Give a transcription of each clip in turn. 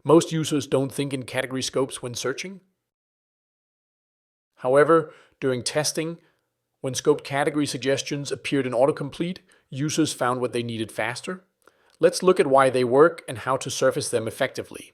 Most users don't think in category scopes when searching. However, during testing, when scoped category suggestions appeared in Autocomplete, users found what they needed faster. Let's look at why they work and how to surface them effectively.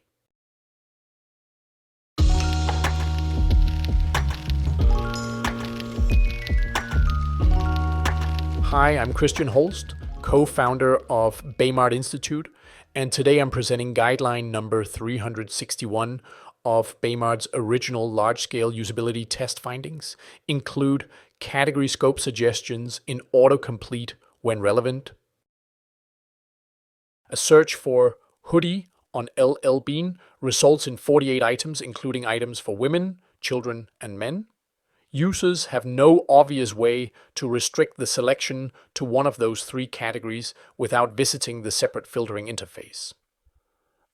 Hi, I'm Christian Holst, co-founder of Baymard Institute, and today I'm presenting guideline number 361 of Baymard's original large-scale usability test findings include category scope suggestions in autocomplete when relevant. A search for hoodie on LL Bean results in 48 items, including items for women, children, and men. Users have no obvious way to restrict the selection to one of those three categories without visiting the separate filtering interface.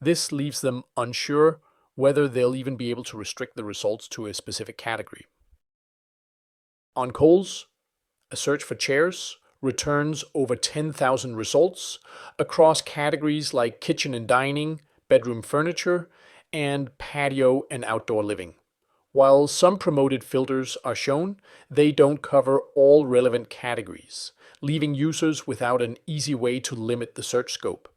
This leaves them unsure whether they'll even be able to restrict the results to a specific category. On Kohl's, a search for chairs returns over 10,000 results across categories like kitchen and dining, bedroom furniture, and patio and outdoor living. While some promoted filters are shown, they don't cover all relevant categories, leaving users without an easy way to limit the search scope.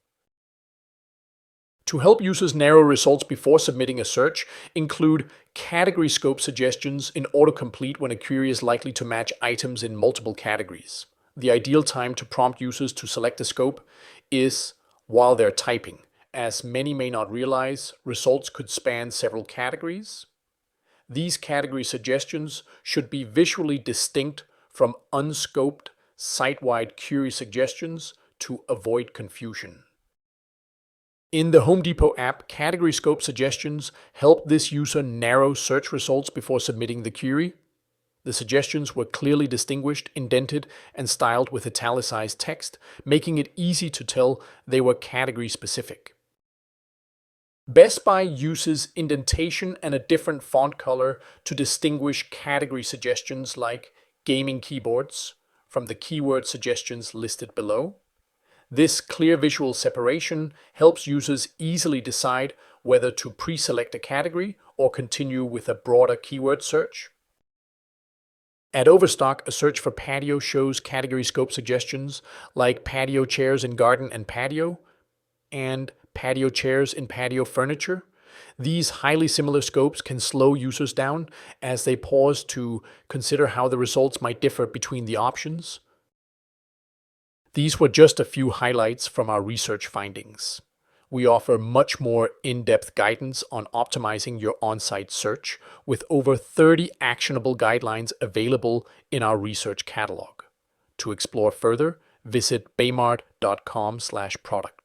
To help users narrow results before submitting a search, include category scope suggestions in autocomplete when a query is likely to match items in multiple categories. The ideal time to prompt users to select a scope is while they're typing. As many may not realize, results could span several categories. These category suggestions should be visually distinct from unscoped, site-wide query suggestions to avoid confusion. In the Home Depot app, category scope suggestions help this user narrow search results before submitting the query. The suggestions were clearly distinguished, indented, and styled with italicized text, making it easy to tell they were category-specific. Best Buy uses indentation and a different font color to distinguish category suggestions like gaming keyboards from the keyword suggestions listed below. This clear visual separation helps users easily decide whether to pre-select a category or continue with a broader keyword search. At Overstock, a search for patio shows category scope suggestions like patio chairs in garden and patio, and patio chairs in patio furniture. These highly similar scopes can slow users down as they pause to consider how the results might differ between the options. These were just a few highlights from our research findings. We offer much more in-depth guidance on optimizing your on-site search with over 30 actionable guidelines available in our research catalog. To explore further, visit baymard.com/product.